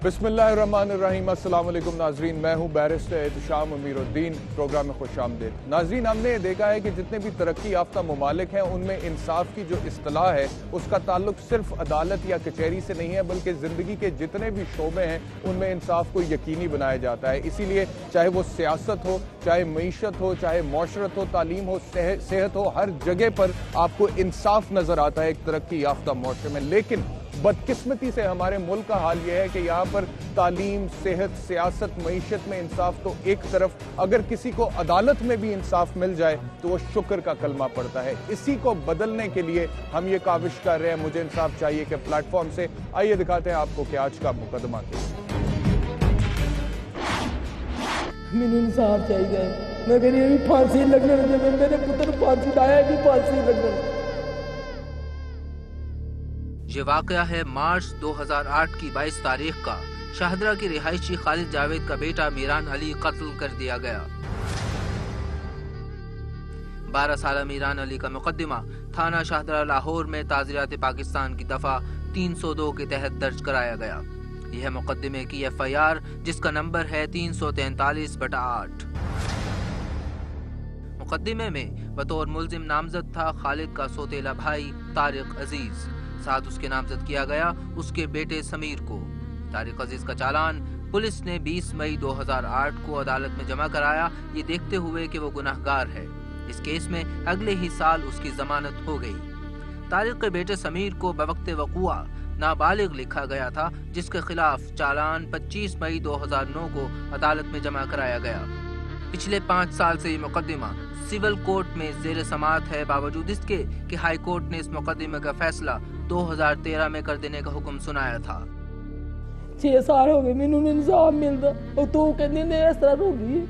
बिस्मिल्लाहिर्रहमानिर्रहीम। अस्सलाम वालेकुम नाजरीन, मैं हूँ बैरिस्टर एहतशाम अमीरुद्दीन। प्रोग्राम में खुशामदीद। नाजरीन, हमने देखा है कि जितने भी तरक्की याफ्ता ममालिक हैं उनमें इंसाफ की जो इस्तिलाह है उसका ताल्लुक सिर्फ अदालत या कचहरी से नहीं है, बल्कि ज़िंदगी के जितने भी शोबे हैं उनमें इंसाफ को यकीनी बनाया जाता है। इसीलिए चाहे वो सियासत हो, चाहे मईशत हो, चाहे मौशरत हो, तालीम हो, सेहत हो, हर जगह पर आपको इंसाफ नज़र आता है एक तरक्की याफ्ता मुआशरे में। लेकिन बदकिस्मती से हमारे मुल्क का हाल यह है कि यहाँ पर तालीम, सेहत, सियासत, मईशत में इंसाफ तो एक तरफ, अगर किसी को अदालत में भी इंसाफ मिल जाए तो वो शुक्र का कलमा पड़ता है। इसी को बदलने के लिए हम ये काविश कर रहे हैं मुझे इंसाफ चाहिए के प्लेटफॉर्म से। आइए दिखाते हैं आपको कि आज का मुकदमा क्या है। मैंने इंसाफ चाहिए, मैं कह रही फांसी लगने लगे, मेरे पुत्र फांसी लाया कि फांसी लगने। ये वाकया है मार्च 2008 की 22 तारीख का। शाहदरा की रिहायशी खालिद जावेद का बेटा मीरान अली कत्ल कर दिया गया। 12 साल मीरान अली का मुकदमा थाना शाहदरा लाहौर में ताज़िरात पाकिस्तान की दफा 302 के तहत दर्ज कराया गया। यह मुकदमे की FIR जिसका नंबर है 343/8। मुकदमे में बतौर मुल्जिम नामजद था खालिद का सौतेला भाई तारिक अजीज। साथ उसके नामजद किया गया उसके बेटे समीर को। तारिक अजीज का चालान पुलिस ने 20 मई 2008 को अदालत में जमा कराया, ये देखते हुए कि वो गुनाहगार है। इस केस में अगले ही साल उसकी जमानत हो गई। तारिक के बेटे समीर को बवक्ते वक़ुआ नाबालिग लिखा गया था, जिसके खिलाफ चालान 25 मई 2009 को अदालत में जमा कराया गया। पिछले 5 साल से ये मुकदमा सिविल कोर्ट में जेर समाअत है, बावजूद इसके कि हाई कोर्ट ने इस मुकदमे का फैसला 2013 में कर देने का हुक्म सुनाया था। 6 साल हो गए मैनू इंसाफ मिलदा, और तू कहंदी ने इस तरह होगी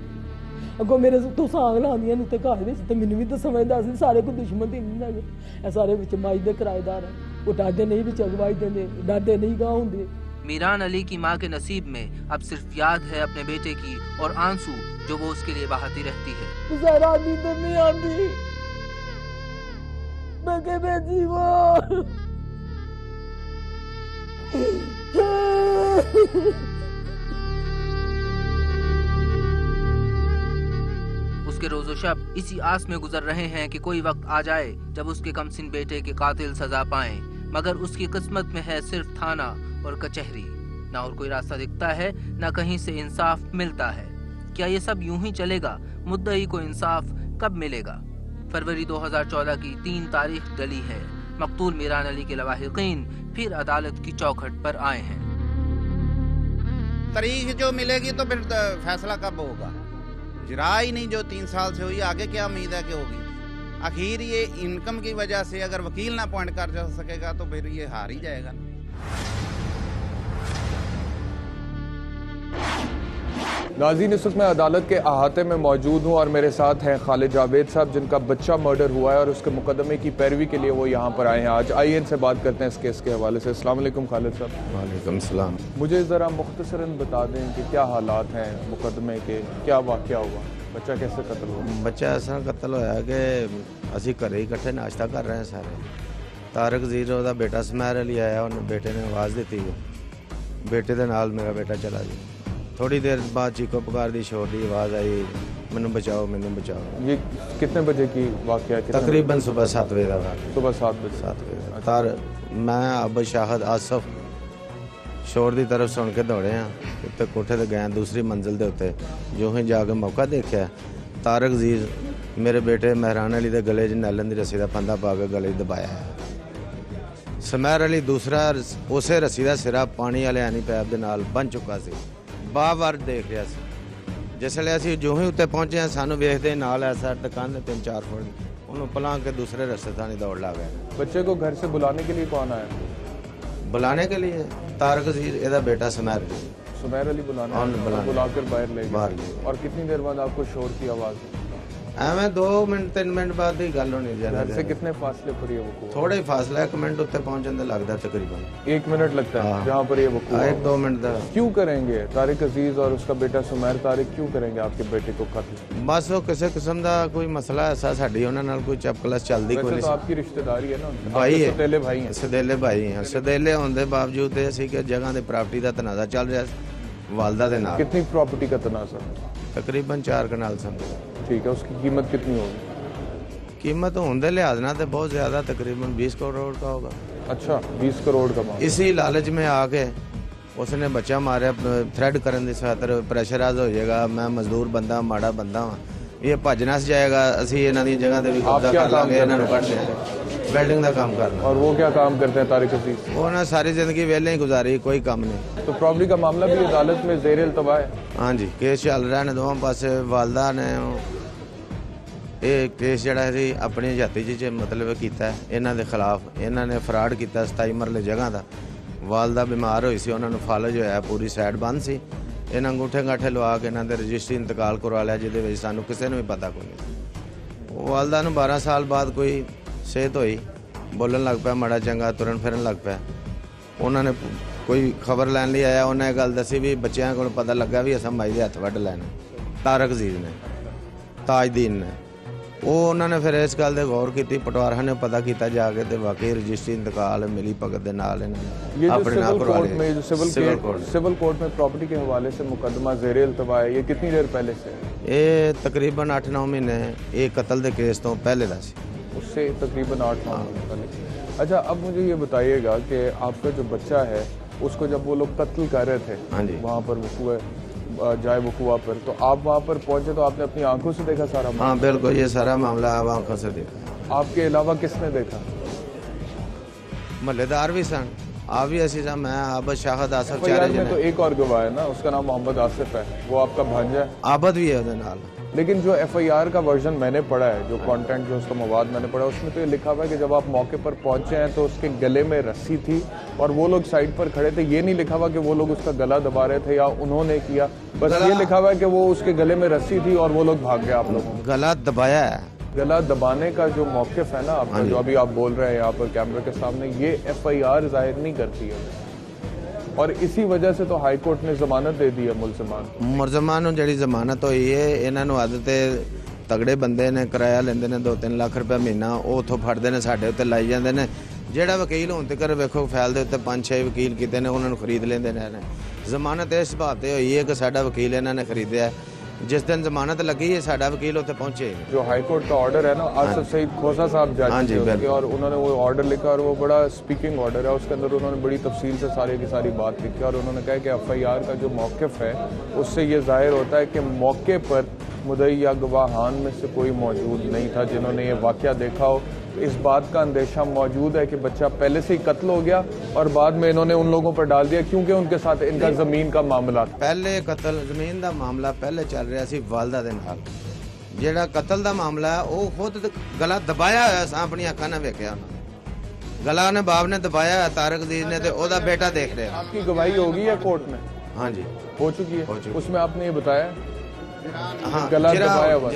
अगो मेरे तू सांग लांदियां ने ते घर विच ते मैनू भी तो समझदा सी सारे को दुश्मन ते नहीं लगे। ए सारे विच माई दे किराएदार है, वो डाडे नहीं विच अगवाई देंदे, डाडे नहीं गां हुंदे। मीरान अली की मां के नसीब में अब सिर्फ याद है अपने बेटे की और आंसू जो वो उसके लिए बहाती रहती है। जरा नींद नहीं आती, मैं के बेटी वो उसके रोजो शब इसी आस में गुजर रहे हैं कि कोई वक्त आ जाए जब उसके कमसिन बेटे के कातिल सजा पाएं, मगर उसकी किस्मत में है सिर्फ थाना और कचहरी। ना और कोई रास्ता दिखता है, ना कहीं से इंसाफ मिलता है। क्या ये सब यूं ही चलेगा? मुद्दई को इंसाफ कब मिलेगा? फरवरी 2014 की 3 तारीख डली है। मकतूल मीरान अली के लवाहिकीन फिर अदालत की चौखट पर आए हैं। तारीख जो मिलेगी तो फिर फैसला कब होगा? जिरा ही नहीं जो 3 साल से हुई, आगे क्या उम्मीद है कि होगी? आखिर ये इनकम की वजह से अगर वकील ना अपॉइंट कर जा सकेगा तो फिर ये हार ही जाएगा ना। नाज़रीन, इस वक्त मैं अदालत के अहाते में मौजूद हूँ और मेरे साथ हैं खालिद जावेद साहब, जिनका बच्चा मर्डर हुआ है और उसके मुकदमे की पैरवी के लिए वो यहाँ पर आए हैं आज। आइए इनसे बात करते हैं इस केस के हवाले से। अस्सलाम वालेकुम खालिद साहब। वालेकुम सलाम। मुझे ज़रा मुख्तसरन बता दें कि क्या हालात हैं मुकदमे के, क्या वाक़या हुआ, बच्चा कैसे कत्ल हुआ? बच्चा ऐसा कत्ल होया कि असी घरे ही इकट्ठे नाश्ता कर रहे हैं सारे। तारक जीरो का बेटा समैर अली आया, उन्हें बेटे ने आवाज़ दी थी, बेटे के नाल मेरा बेटा चला गया। थोड़ी देर बाद चीको पुकार दी, शोर की आवाज़ आई, मैनू बचाओ मैनू बचाओ। ये कितने बजे की वाक़या? तकरीबन सुबह 7 बजे का। सुबह 7 बजे। 7 बजे तार मैं अब शाहद आसफ शोर की तरफ सुन के दौड़े हैं, उत्ते कोठे ते गए दूसरी मंजिल के उत्ते। जो ही जाके मौका देखा, तारक जीर मेरे बेटे मेहरान अली के गले च नैलन की रस्सी का फंदा पा के गले दबाया है। समैर अली दूसरा उस रस्सी का सिरा पानी वाले एनी पैप के नाल बन चुका सी, बार-बार देख रहा सी। जिसले असीं जो ही उत्ते पहुंचे सानू वेखदे नाल ऐसा दुकान 3-4 फुट उन्होंने पलां के दूसरे रस्ते थानी दौड़ ला गए। बच्चे को घर से बुलाने के लिए कौन आया? बुलाने के लिए तारक अजीज, एदा बेटा समैर अली बुलाकर बाहर ले गए। और कितनी देर बाद आपको शोर की आवाज़? ਐਵੇਂ 2 ਮਿੰਟ 3 ਮਿੰਟ ਬਾਅਦ ਦੀ ਗੱਲ ਹੋਣੀ घर ਜ਼ਿਆਦਾ से कितने फासले पर ये वकूआ? ਥੋੜਾ ਹੀ ਫਾਸਲਾ 1 ਮਿੰਟ ਉੱਤੇ ਪਹੁੰਚਣ ਦਾ ਲੱਗਦਾ ਤਕਰੀਬਨ 1 मिनट लगता है हाँ। जहाँ पर ये वकूआ? 1-2 ਮਿੰਟ ਦਾ क्यों करेंगे तारिक अजीज और उसका बेटा सुमैर तारिक, क्यों करेंगे आपके बेटे को कत्ल? ਬਸ ਉਹ ਕਿਸੇ ਕਿਸਮ ਦਾ ਕੋਈ ਮਸਲਾ ਐਸਾ ਸਾਡੀ ਉਹਨਾਂ ਨਾਲ ਕੋਈ ਚਪਕਲਸ ਚੱਲਦੀ ਕੋਈ वैसे ਨਹੀਂ तो ਸੀ। आपकी रिश्तेदारी है ना, भाई आपके है। सौतेले भाई हैं। ਸਦੇਲੇ ਭਾਈ ਹਾਂ ਸਦੇਲੇ ਹੋਣ ਦੇ ਬਾਵਜੂਦ ਤੇ ਅਸੀਂ ਕਿ ਜਗ੍ਹਾ ਦੇ ਪ੍ਰਾਪਰਟੀ ਦਾ ਤਨਾਜ਼ਾ ਚੱਲ ਰਿਹਾ ਸੀ ਵਾਲਦਾ ਦੇ ਨਾਲ कितनी प्रॉपर्टी का तनाज़ा? ਤਕਰੀਬਨ 4 ਕਨਾਲ ਸਮਝ ठीक है, उसकी कीमत कितनी होगी? कीमत होने के लिहाज ना तो बहुत ज़्यादा तकरीबन 20 करोड़ का होगा। अच्छा, 20 करोड़ का मामला। इसी लालच में आके उसने बच्चा मारे थ्रेड करने की खातर प्रेशराइज हो जाएगा, मैं मजदूर बंदा माड़ा बंदा हाँ, ये भज नस जाएगा, असी इन्हों की जगह से भी कब्जा क्या कर काम लांगे, करते इन्हों कट देंगे वेल्डिंग का काम करना। और वो क्या काम करते हैं तारिक अजीज? वो ना सारी जिंदगी वेले ही गुजारी, कोई काम नहीं। तो प्रॉपर्टी का मामला भी अदालत में ज़ेर इल्तवा है? हाँ जी, केस चल रहा है दोनों पासे। वालदा ने ਇਹ ਕੇਸ ਜਿਹੜਾ ਸੀ ਆਪਣੀ ਜਾਤੀ 'ਚ ਮਤਲਬ ਕੀਤਾ ਇਹਨਾਂ ਦੇ ਖਿਲਾਫ, ਇਹਨਾਂ ਨੇ ਫਰਾਡ ਕੀਤਾ 27 ਮਰਲੇ ਜਗ੍ਹਾ ਦਾ। ਵਾਲਦਾ ਬਿਮਾਰ ਹੋਈ ਸੀ, ਉਹਨਾਂ ਨੂੰ ਫਾਲਜ ਹੋਇਆ, ਪੂਰੀ ਸਾਈਡ ਬੰਦ ਸੀ, ਇਹਨਾਂ ਅੰਗੂਠੇ ਗਾਠੇ ਲਵਾ ਕੇ ਇਹਨਾਂ ਦੇ ਰਜਿਸਟਰੀ ਇੰਤਕਾਲ ਕਰਵਾ ਲਿਆ, ਜਿਹਦੇ ਵਿੱਚ ਸਾਨੂੰ ਕਿਸੇ ਨੂੰ ਵੀ ਪਤਾ ਕੋਈ ਨਹੀਂ। ਵਾਲਦਾ ਨੂੰ 12 ਸਾਲ ਬਾਅਦ ਕੋਈ ਸਿਹਤ ਹੋਈ, ਬੋਲਣ ਲੱਗ ਪਿਆ ਮਾੜਾ ਚੰਗਾ, ਤੁਰਨ ਫਿਰਨ ਲੱਗ ਪਿਆ। ਉਹਨਾਂ ਨੇ ਕੋਈ ਖਬਰ ਲੈਣ ਲਈ ਆਇਆ, ਉਹਨੇ ਇਹ ਗੱਲ ਦੱਸੀ ਵੀ ਬੱਚਿਆਂ ਕੋਲ ਪਤਾ ਲੱਗਾ ਵੀ ਅਸਾਂ ਮਾਈ ਦੇ ਹੱਥ ਵੱਢ ਲੈਣੇ, ਤਾਰਕ ਅਜ਼ੀਜ਼ ਨੇ, ਤਾਜਦੀਨ ਨੇ। ਉਹ ਉਹਨਾਂ ਨੇ ਫਿਰ ਇਸ ਗੱਲ 'ਤੇ ਗੌਰ ਕੀਤੀ, ਪਟਵਾਰਾਂ ਨੇ ਪਤਾ ਕੀਤਾ ਜਾ ਕੇ, ਤੇ ਵਾਕਈ ਰਜਿਸਟਰੀ ਇੰਤਕਾਲ ਮਿਲੀ ਭਗਤ ਦੇ ਨਾਲ ਇਹਨਾਂ ये ਨੇ जो ਆਪਣੇ ਨਾਲ सिविल ਕਰਵਾ कोर्ट में ਲਿਆ। जो सिविल कोर्ट में प्रॉपर्टी के हवाले से मुकदमा ज़ेर इल्तवा है, ये कितनी देर पहले से है? ਇਹ ਤਕਰੀਬਨ 8-9 ਮਹੀਨੇ ਇਹ ਕਤਲ ਦੇ ਕੇਸ ਤੋਂ ਪਹਿਲੇ ਦਾ ਸੀ। उससे तकरीबन 8-9 महीने पहले। अच्छा, अब मुझे ये बताइएगा कि आपका जो बच्चा है उसको जब वो लोग कत्ल कर रहे थे, हाँ जी। वहाँ पर वकूआ जाए वकूआ पर, तो आप वहाँ पर पहुँचे तो आपने अपनी आंखों से देखा सारा मामला? हाँ बिल्कुल, ये सारा मामला आप आंखों से देखा। आपके अलावा किसने देखा? महल्लेदार भी सन, आप भी ऐसी सा, मैं आबद शाहद आसफ FIR चारे में तो जने, एक और गवाह है ना, उसका नाम मोहम्मद आसिफ है, वो आपका भांजा है। आबद भी है ਉਹਦੇ ਨਾਲ। लेकिन जो FIR का वर्जन मैंने पढ़ा है, जो कंटेंट जो उसका मवाद मैंने पढ़ा, उसमें तो ये लिखा हुआ है कि जब आप मौके पर पहुंचे हैं तो उसके गले में रस्सी थी और वो लोग साइड पर खड़े थे। ये नहीं लिखा हुआ कि वो लोग उसका गला दबा रहे थे या उन्होंने किया, बस ये लिखा हुआ है कि वो उसके गले में रस्सी थी और वो लोग भाग गए। आप लोगों ने गला दबाया है। गला दबाने का जो मौक़िफ़ है ना आपका, जो अभी आप बोल रहे हैं यहाँ पर कैमरे के सामने, ये FIR जाहिर नहीं करती है, और इसी वजह से तो हाई कोर्ट ने जमानत दे दी है मुलजमान को। मुलजमान ਨੂੰ ਜਿਹੜੀ ਜ਼ਮਾਨਤ ਹੋਈ ਹੈ, ਇਹਨਾਂ ਨੂੰ ਆਦਤ ਹੈ, ਤਗੜੇ ਬੰਦੇ ਨੇ, ਕਿਰਾਇਆ ਲੈਂਦੇ ਨੇ 2-3 ਲੱਖ ਰੁਪਏ ਮਹੀਨਾ, ਉਹ ਉੱਥੋਂ ਫੜਦੇ ਨੇ, ਸਾਡੇ ਉੱਤੇ ਲਾਈ ਜਾਂਦੇ ਨੇ। ਜਿਹੜਾ ਵਕੀਲ ਹੁਣ ਤੱਕ ਵੇਖੋ ਫਾਈਲ ਦੇ ਉੱਤੇ 5-6 ਵਕੀਲ ਕੀਤੇ ਨੇ, ਉਹਨਾਂ ਨੂੰ ਖਰੀਦ ਲੈਂਦੇ ਨੇ। ਜ਼ਮਾਨਤ ਇਸ ਬਾਤ ਤੇ ਹੋਈ ਹੈ ਕਿ ਸਾਡਾ ਵਕੀਲ ਇਹਨਾਂ ਨੇ ਖਰੀਦਿਆ, जिस दिन जमानत लगी है साडा वकील उत्ते पहुंचे। जो हाई कोर्ट का ऑर्डर है ना, आसिफ सईद खोसा साहब हाँ जज जी, थे उसके, बिल्कुल। और उन्होंने वो ऑर्डर लिखा और वो बड़ा स्पीकिंग ऑर्डर है, उसके अंदर उन्होंने बड़ी तफसील से सारी की सारी बात लिखी और उन्होंने कहा कि FIR का जो मौक़िफ़ है उससे ये ज़ाहिर होता है कि मौके पर मुद्दई या गवाहान में से कोई मौजूद नहीं था जिन्होंने ये वाक़या देखा हो। तो इस बात का अंदेशा मौजूद है कि बच्चा पहले से ही कत्ल हो गया और बाद में इन्होंने उन लोगों पर डाल दिया क्योंकि उनके साथ इनका ज़मीन का मामला था। पहले कतल ਜ਼ਮੀਨ ਦਾ ਮਾਮਲਾ ਪਹਿਲੇ ਚੱਲ ਰਿਹਾ ਸੀ ਵਾਲਦਾ ਦੇ ਨਾਲ। ਜਿਹੜਾ ਕਤਲ ਦਾ ਮਾਮਲਾ ਹੈ ਉਹ ਖੁਦ ਗਲਾ ਦਬਾਇਆ ਹੋਇਆ ਸਾਂ, ਆਪਣੀਆਂ ਅੱਖਾਂ ਨਾਲ ਵੇਖਿਆ ਉਹਨਾਂ। ਗਲਾ ਨੇ ਬਾਪ ਨੇ ਦਬਾਇਆ ਹੋਇਆ, ਤਾਰਕ ਅਜ਼ੀਜ਼ ਨੇ, ਤੇ ਉਹਦਾ ਬੇਟਾ देख ਰਿਹਾ। आपकी गवाही होगी या कोर्ट में? हाँ जी हो चुकी है। हो चुकी। उसमें आपने ये बताया हाँ गला जिरा- दबाया हुआ,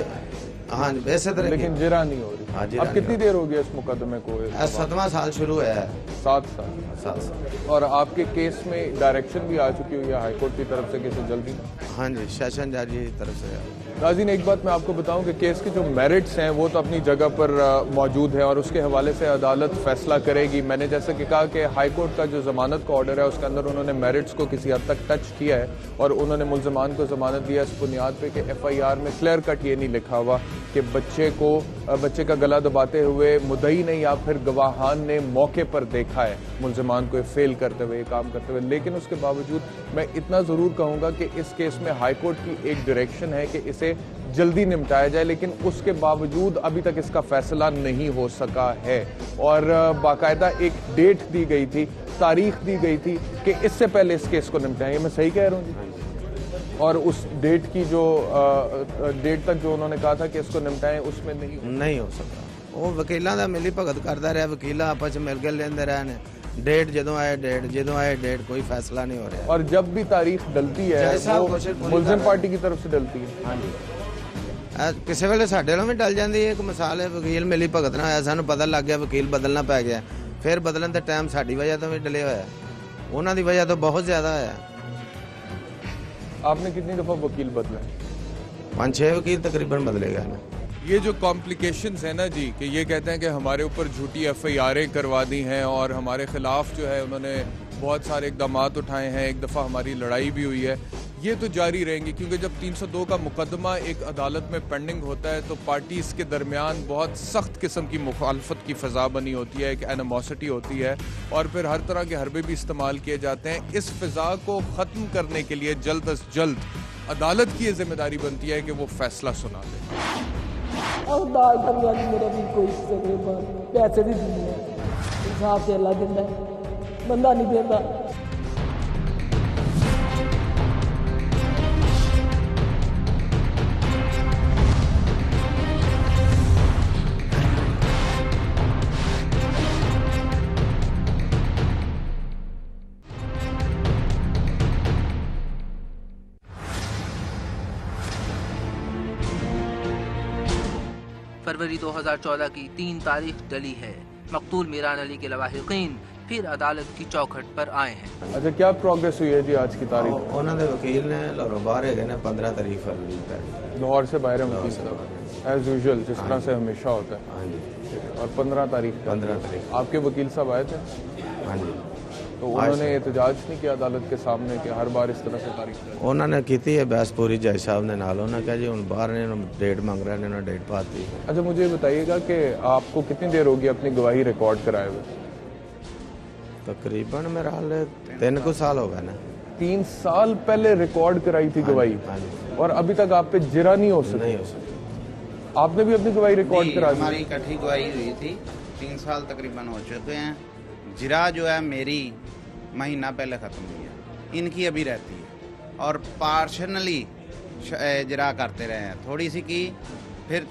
हाँ जी, इस तरह लेकिन जिरा नहीं हो रही। हाँ, जिरा अब कितनी नहीं देर हो गई इस मुकदमे को? 7वां साल शुरू हुआ है। 7 साल। 7 साल। और आपके केस में डायरेक्शन भी आ चुकी हुई है हाई कोर्ट की तरफ से किसी जल्दी? हाँ जी, सेशन जज की तरफ से। नाज़रीन, एक बात मैं आपको बताऊं कि केस के जो मेरिट्स हैं वो तो अपनी जगह पर मौजूद है और उसके हवाले से अदालत फैसला करेगी। मैंने जैसे कि कहा कि हाई कोर्ट का जो ज़मानत का ऑर्डर है उसके अंदर उन्होंने मेरिट्स को किसी हद तक टच किया है और उन्होंने मुलजमान को ज़मानत दिया इस बुनियाद पे कि FIR में क्लियर कट ये नहीं लिखा हुआ कि बच्चे का गला दबाते हुए मुद्दई ने या फिर गवाहान ने मौके पर देखा है मुलजमान को फेल करते हुए, काम करते हुए। लेकिन उसके बावजूद मैं इतना ज़रूर कहूँगा कि इस केस में हाई कोर्ट की एक डायरेक्शन है कि इसे जल्दी निपटाया जाए, लेकिन उसके बावजूद अभी तक इसका फैसला नहीं हो सका है और बाकायदा एक डेट दी गई थी, तारीख दी गई थी कि इससे पहले इस केस को निपटाएं। ये मैं सही कह रहा हूँ जी? और उस डेट की जो डेट तक जो उन्होंने कहा था कि इसको निपटाएं, उसमें नहीं हो सका। वो वकीलों का मिली भगत करता रहा, वकील आपस में मिल के लेंदे रहे ने, डेट जदों आए डेट, कोई फैसला नहीं हो रहा। और जब भी तारीख डलती है वो मुलजिम पार्टी की तरफ से डलती है। हाँ जी, ਕਿਸੇ ਵੇਲੇ ਸਾਡੇ ਵੱਲੋਂ ਵੀ ਟਲ ਜਾਂਦੀ ਹੈ। ਇੱਕ ਮਿਸਾਲ ਹੈ, ਵਕੀਲ ਮਿਲੀ ਭਗਤ ਨਾ ਹੋਇਆ, ਸਾਨੂੰ ਪਤਾ ਲੱਗ ਗਿਆ ਵਕੀਲ ਬਦਲਣਾ ਪੈ ਗਿਆ, ਫਿਰ ਬਦਲਣ ਦਾ ਟਾਈਮ ਸਾਡੀ ਵਜ੍ਹਾ ਤੋਂ ਵੀ ਡਿਲੇ ਹੋਇਆ, ਉਹਨਾਂ ਦੀ ਵਜ੍ਹਾ ਤੋਂ बहुत ज़्यादा होया। आपने कितनी दफ़ा वकील बदला है? 5-6 वकील तकरीबन बदले गए ना। ये जो कॉम्प्लिकेशंस है ना जी, कि ये कहते हैं कि हमारे ऊपर झूठी FIR'ें करवा दी हैं और हमारे ख़िलाफ़ जो है उन्होंने बहुत सारे इक़दाम उठाए हैं, एक दफ़ा हमारी लड़ाई भी हुई है, ये तो जारी रहेंगी क्योंकि जब 302 का मुकदमा एक अदालत में पेंडिंग होता है तो पार्टीज़ के दरमियान बहुत सख्त किस्म की मुखालफत की फ़ज़ा बनी होती है, एक एनिमोसिटी होती है और फिर हर तरह के हरबे भी इस्तेमाल किए जाते हैं। इस फ़ज़ा को ख़त्म करने के लिए जल्द अज जल्द अदालत की ये जिम्मेदारी बनती है कि वो फ़ैसला सुना दे। और दाल करने वाली मेरा भी कोई पैसे भी दिए इंसाफ से अल्लाह देता है, बंदा नहीं देता। फरवरी 2014 की 3 तारीख डली है। मकतूल मीरान अली के लवाहिकीन फिर अदालत की चौखट पर आए हैं। अच्छा, क्या प्रोग्रेस हुई है जी आज की तारीख? उन्होंने वकील ने लाहौरों बाहर है 15 तारीख फरवरी तक लाहौर से बाहर है वकील साहब एज यूजुअल, जिस तरह से हमेशा होता है। हाँ जी। और 15 तारीख आपके वकील साहब आए थे? हाँ जी। तो उन्होंने एहतजाज नहीं किया अदालत के सामने कि हर बार इस तरह से तारीख? उन्होंने की है बहस पूरी जज साहब ने नाल, उन्होंने कहा जी हम बाहर ने डेट मांग रहे हैं, उन्होंने डेट पाती। अच्छा, मुझे बताइएगा कि आपको कितनी देर होगी अपनी गवाही रिकॉर्ड कराए हुए? तकरीबन मेरा हाल 3 साल हो गए ना। 3 साल पहले रिकॉर्ड कराई थी गवाही? हाँ जी। और अभी तक आप पे जिरा नहीं हो सकी? नहीं हो सकी। आपने भी अपनी गवाही रिकॉर्ड करा दी? हमारी इकट्ठी गवाही हुई थी, 3 साल तकरीबन हो चुके हैं। जिरा जो है मेरी महीना पहले ख़त्म हुई है, इनकी अभी रहती है और पार्शनली जिरा करते रहे हैं। थोड़ी सी की, फिर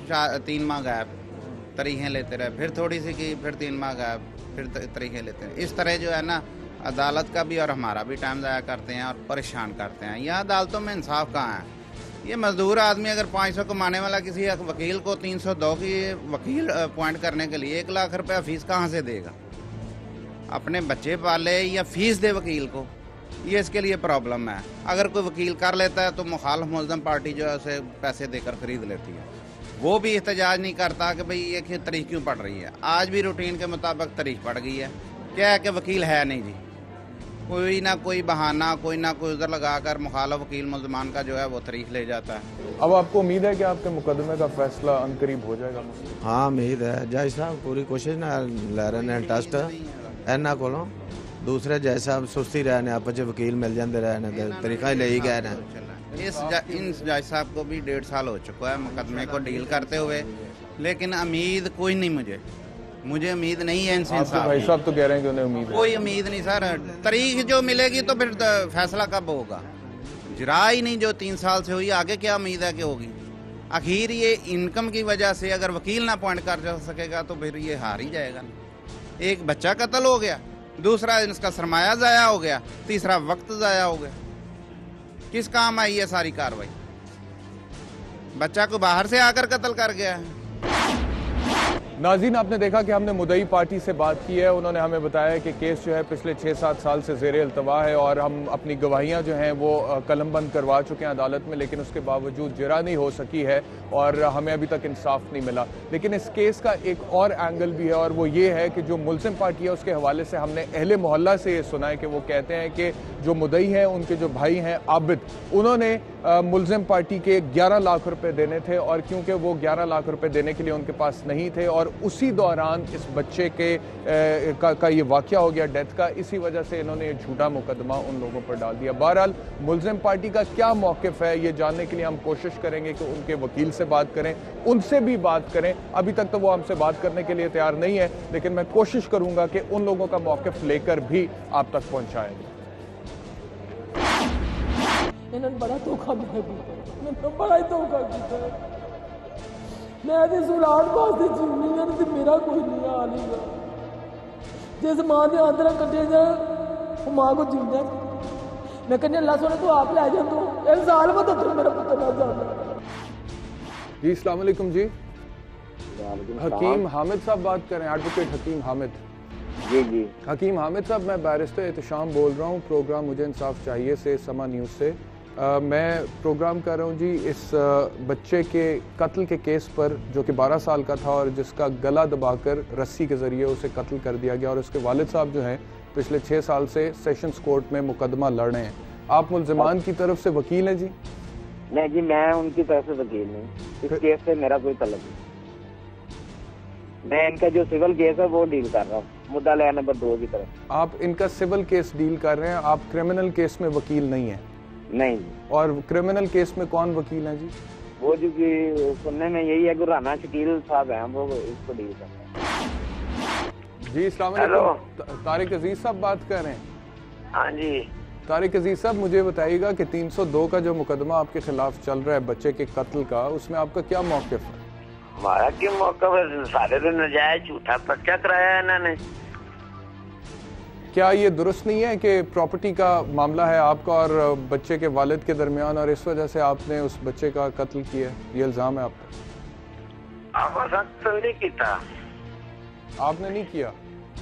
3 माह गैप, तारीखें लेते रहे, फिर थोड़ी सी की, फिर 3 माह गैप, फिर तारीखें लेते हैं। इस तरह जो है ना अदालत का भी और हमारा भी टाइम ज़ाया करते हैं और परेशान करते हैं। यह अदालतों में इंसाफ कहाँ है? ये मजदूर आदमी अगर 500 कमाने वाला किसी वकील को 302 की वकील अपॉइंट करने के लिए 1 लाख रुपया फीस कहाँ से देगा? अपने बच्चे पाले या फीस दे वकील को, ये इसके लिए प्रॉब्लम है। अगर कोई वकील कर लेता है तो मुखालिफ मुल्ज़म पार्टी जो है उसे पैसे देकर खरीद लेती है। वो भी एहतजाज नहीं करता कि भाई ये तारीख क्यों पड़ रही है। आज भी रूटीन के मुताबिक तारीख पड़ गई है। क्या है कि वकील है नहीं जी, कोई ना कोई बहाना, कोई ना कोई उधर लगाकर मुखालिफ वकील मुल्ज़मान का जो है वो तारीख ले जाता है। अब आपको उम्मीद है कि आपके मुकदमे का फैसला अनकरीब हो जाएगा? हाँ उम्मीद है, जज साहब पूरी कोशिश ना लै रहे हैं टेस्ट इन्हों को। दूसरे जज साहब सुस्ती रहे हैं, आप वकील मिल जाते रहे हैं, तरीका ही ले ही गए हैं। इन जज साहब को भी 1.5 साल हो चुका है मुकदमे को डील करते हुए, लेकिन उम्मीद कोई नहीं, मुझे उम्मीद नहीं है इनसे। भाई साहब तो कह रहे हैं कि उन्हें उम्मीद है। कोई उम्मीद नहीं सर, तारीख जो मिलेगी तो फिर फैसला कब होगा? जिरा ही नहीं जो 3 साल से हुई, आगे क्या उम्मीद है कि होगी? आखिर ये इनकम की वजह से अगर वकील ना अपॉइंट कर सकेगा तो फिर ये हार ही जाएगा ना। एक बच्चा कत्ल हो गया, दूसरा इसका सरमाया ज़ाया हो गया, तीसरा वक्त ज़ाया हो गया। किस काम आई है सारी कार्रवाई? बच्चा को बाहर से आकर कत्ल कर गया है। नाज़रीन, आपने देखा कि हमने मुद्दई पार्टी से बात की है। उन्होंने हमें बताया कि केस जो है पिछले 6-7 साल से ज़ेर अल्तवा है और हम अपनी गवाहियाँ जो हैं वो कलमबंद करवा चुके हैं अदालत में, लेकिन उसके बावजूद जिरा नहीं हो सकी है और हमें अभी तक इंसाफ नहीं मिला। लेकिन इस केस का एक और एंगल भी है और वो ये है कि जो मुल्ज़िम पार्टी है उसके हवाले से हमने अहले मोहल्ला से ये सुना है कि वो कहते हैं कि जो मुद्दई हैं उनके जो भाई हैं आबिद, उन्होंने मुल्ज़िम पार्टी के 11 लाख रुपए देने थे और क्योंकि वो 11 लाख रुपए देने के लिए उनके पास नहीं थे और उसी दौरान इस बच्चे के का ये वाक़या हो गया डेथ का, इसी वजह से इन्होंने ये झूठा मुकदमा उन लोगों पर डाल दिया। बहरहाल मुल्ज़िम पार्टी का क्या मौक़िफ़ है ये जानने के लिए हम कोशिश करेंगे कि उनके वकील से बात करें, उनसे भी बात करें। अभी तक तो वो हमसे बात करने के लिए तैयार नहीं है, लेकिन मैं कोशिश करूँगा कि उन लोगों का मौक़िफ़ लेकर भी आप तक पहुँचाएँगे। इन्होंने बड़ा धोखा मैंने बड़ा ही धोखा किया। मैं तो सुलाड़ वास्ते जीवनी है तो मेरा कोई नहीं हाल ही। जिस मां के आंदर कटे जा वो मां को जीवना। मैं कहने अल्लाह सोने तो आप लै जा, तो साल बाद तो मेरा पुत्र ना जाना। जी अस्सलाम वालेकुम जी। हकीम हामिद साहब बात कर रहे हैं, एडवोकेट हकीम हामिद। जी जी हकीम हामिद साहब, मैं बैरिस्टर एहतशाम बोल रहा हूँ, प्रोग्राम मुझे इंसाफ चाहिए से समा न्यूज़ से। मैं प्रोग्राम कर रहा हूँ जी इस बच्चे के कत्ल के केस पर, जो कि 12 साल का था और जिसका गला दबाकर रस्सी के ज़रिए उसे कत्ल कर दिया गया, और उसके वालिद साहब जो हैं पिछले 6 साल से सेशंस कोर्ट में मुकदमा लड़ रहे हैं। आप मुल्ज़िमान की तरफ से वकील हैं जी? नहीं जी, मैं उनकी तरफ से वकील नहीं, इस केस से मेरा कोई तलब नहीं। मैं इनका जो सिविल केस है वो डील कर रहा हूँ, मुद्दा लिया नंबर 2 की तरफ। आप इनका सिविल केस डील कर रहे हैं, आप क्रिमिनल केस में वकील नहीं हैं? नहीं। और क्रिमिनल केस में कौन वकील हैं जी? वो जो कि सुनने में यही है कि राना शकील साहब हैं, वो इसको डील कर रहे हैं। जी अस्सलाम वालेकुम, तारिक अजीज साहब बात कर रहे हैं? हाँ जी। तारिक अजीज साहब, मुझे बताइएगा कि 302 का जो मुकदमा आपके खिलाफ चल रहा है बच्चे के कत्ल का, उसमें आपका क्या मौक़िफ़ है? हमारा क्या मौक़िफ़ है? सारे दिन नजायज झूठा पर्चा कराया है इन्होंने। क्या ये दुरुस्त नहीं है कि प्रॉपर्टी का मामला है आपका और बच्चे के वालिद के दरमियान, और इस वजह से आपने उस बच्चे का कत्ल किया? ये इल्ज़ाम है आप पर। आपने नहीं किया? आपने नहीं किया?